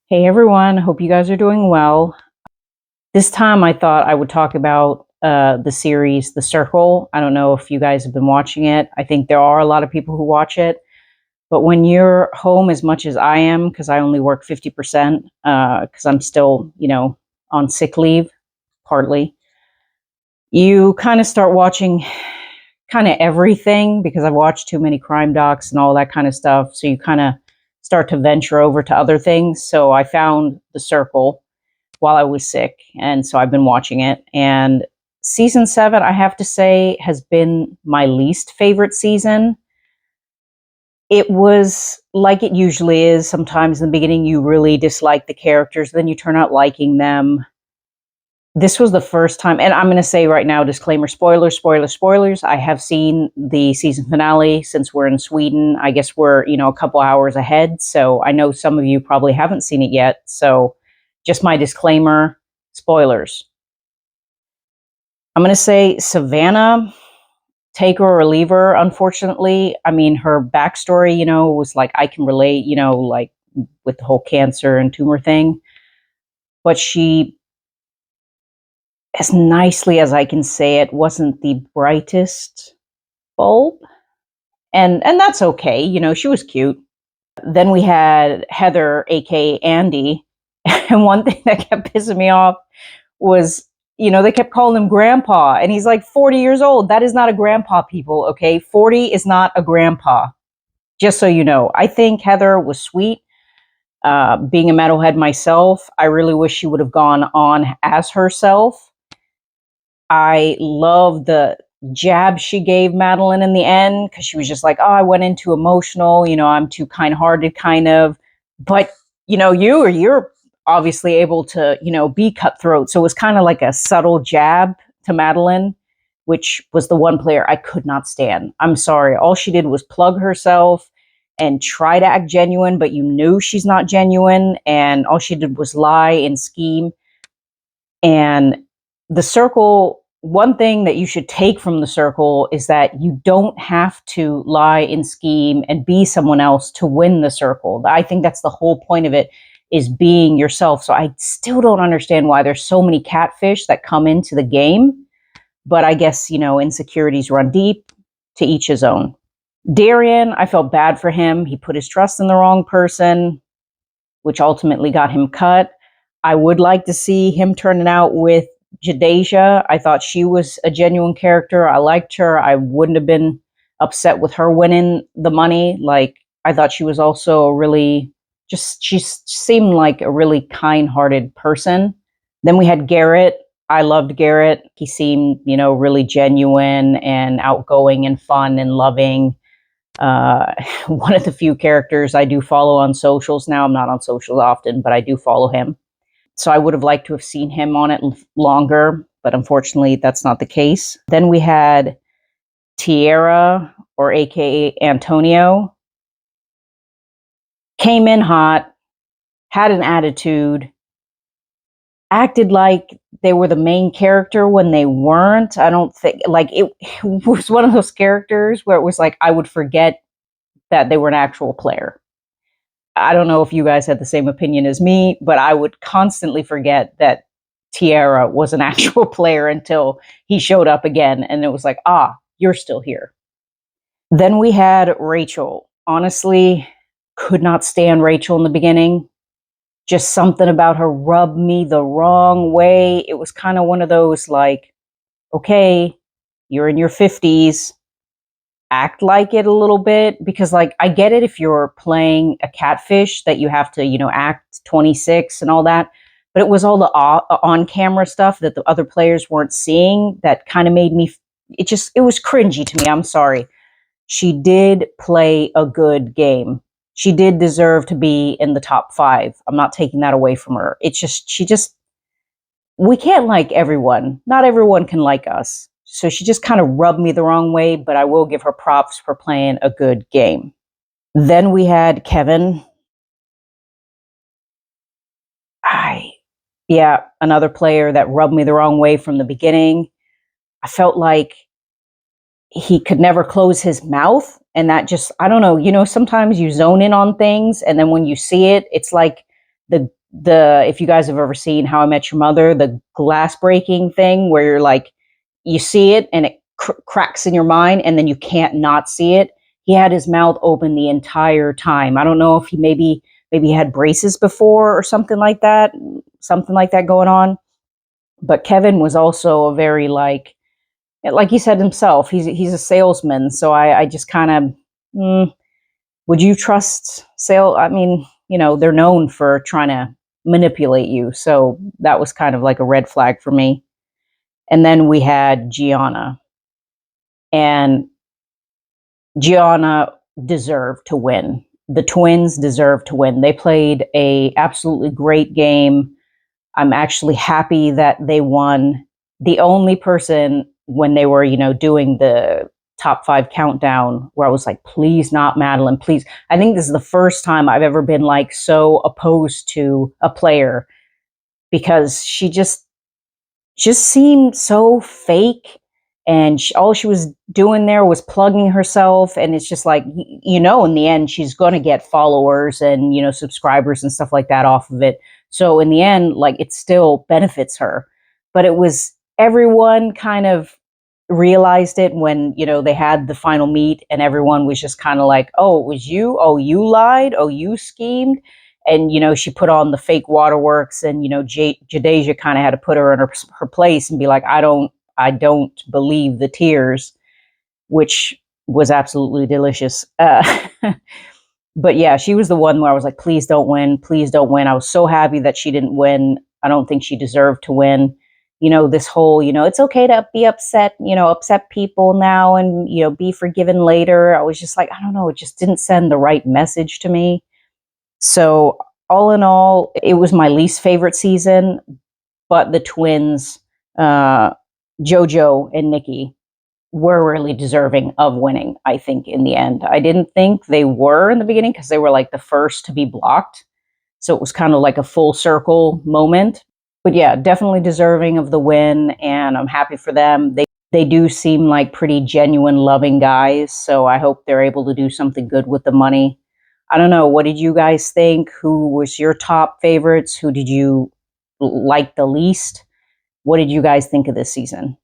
Hey everyone, hope you guys are doing well. This time I thought I would talk about the series The Circle. I don't know if you guys have been watching it. I think there are a lot of people who watch it. But when you're home as much as I am, because I only work 50%, because I'm still, on sick leave, partly, you kind of start watching kind of everything because I've watched too many crime docs and all that kind of stuff. So you kind of start to venture over to other things. So I found The Circle while I was sick. And so I've been watching it. And season 7, I have to say, has been my least favorite season. It was like it usually is. Sometimes in the beginning, you really dislike the characters, then you turn out liking them. This was the first time, and I'm going to say right now, disclaimer, spoilers, spoilers, spoilers. I have seen the season finale since we're in Sweden. I guess we're, a couple hours ahead. So I know some of you probably haven't seen it yet. So just my disclaimer, spoilers. I'm going to say Savannah, take her or leave her, unfortunately. I mean, her backstory, was like, I can relate, like with the whole cancer and tumor thing. But she, as nicely as I can say it, wasn't the brightest bulb. And that's okay. She was cute. Then we had Heather, aka Andy. And one thing that kept pissing me off was, they kept calling him grandpa, and he's like 40 years old. That is not a grandpa, people, okay? 40 is not a grandpa. Just so you know. I think Heather was sweet. Being a metalhead myself, I really wish she would have gone on as herself. I love the jab she gave Meline in the end, because she was just like, oh, I went into emotional, I'm too kind-hearted, kind of. But, you're obviously able to, be cutthroat. So it was kind of like a subtle jab to Meline, which was the one player I could not stand. I'm sorry. All she did was plug herself and try to act genuine, but you knew she's not genuine. And all she did was lie and scheme. And the circle, one thing that you should take from the circle is that you don't have to lie and scheme and be someone else to win the circle. I think that's the whole point of it, is being yourself. So I still don't understand why there's so many catfish that come into the game. But I guess, insecurities run deep, to each his own. Darian, I felt bad for him. He put his trust in the wrong person, which ultimately got him cut. I would like to see him turning out with Jadeja. I thought she was a genuine character. I liked her. I wouldn't have been upset with her winning the money. Like, I thought she was also she seemed like a really kind-hearted person. Then we had Garrett. I loved Garrett. He seemed, really genuine and outgoing and fun and loving. One of the few characters I do follow on socials now. I'm not on socials often, but I do follow him. So I would have liked to have seen him on it longer, but unfortunately that's not the case. Then we had Tierra, or aka Antonio. Came in hot, had an attitude, acted like they were the main character when they weren't. I don't think, like, it was one of those characters where it was like I would forget that they were an actual player. I don't know if you guys had the same opinion as me, but I would constantly forget that Tierra was an actual player until he showed up again, and it was like, you're still here. Then we had Rachel. Honestly, could not stand Rachel in the beginning. Just something about her rubbed me the wrong way. It was kind of one of those like, okay, you're in your 50s, act like it a little bit, because like I get it if you're playing a catfish that you have to, act 26 and all that, but it was all the on-camera stuff that the other players weren't seeing that kind of made me, it was cringy to me. I'm sorry. She did play a good game. She did deserve to be in the top 5. I'm not taking that away from her. It's just, we can't like everyone. Not everyone can like us. So she just kind of rubbed me the wrong way, but I will give her props for playing a good game. Then we had Kevin. Another player that rubbed me the wrong way from the beginning. I felt like he could never close his mouth. And that just, I don't know, sometimes you zone in on things, and then when you see it, it's like the if you guys have ever seen How I Met Your Mother, the glass breaking thing where you're like, you see it and it cracks in your mind and then you can't not see it. He had his mouth open the entire time. I don't know if he maybe had braces before or something like that going on. But Kevin was also a very like he said himself, he's a salesman. So I just kind of, would you trust sale? I mean, they're known for trying to manipulate you. So that was kind of like a red flag for me. And then we had Gianna, and Gianna deserved to win. The twins deserved to win. They played a absolutely great game. I'm actually happy that they won. The only person when they were, doing the top 5 countdown where I was like, please not Meline, please. I think this is the first time I've ever been like so opposed to a player, because she just seemed so fake, and all she was doing there was plugging herself. And it's just like, in the end she's going to get followers and subscribers and stuff like that off of it. So in the end, like, it still benefits her. But it was, everyone kind of realized it when they had the final meet, and everyone was just kind of like, oh, it was you, oh, you lied, oh, you schemed. And she put on the fake waterworks, and Jadeja kind of had to put her in her place and be like, I don't believe the tears, which was absolutely delicious. But yeah, she was the one where I was like, please don't win, please don't win. I was so happy that she didn't win. I don't think she deserved to win. This whole, it's okay to be upset, upset people now, and be forgiven later. I was just like, I don't know, it just didn't send the right message to me. So all in all, it was my least favorite season, but the twins, JoJo and Nikki, were really deserving of winning, I think, in the end. I didn't think they were in the beginning because they were like the first to be blocked. So it was kind of like a full circle moment. But yeah, definitely deserving of the win, and I'm happy for them. They do seem like pretty genuine, loving guys, so I hope they're able to do something good with the money. I don't know. What did you guys think? Who was your top favorites? Who did you like the least? What did you guys think of this season?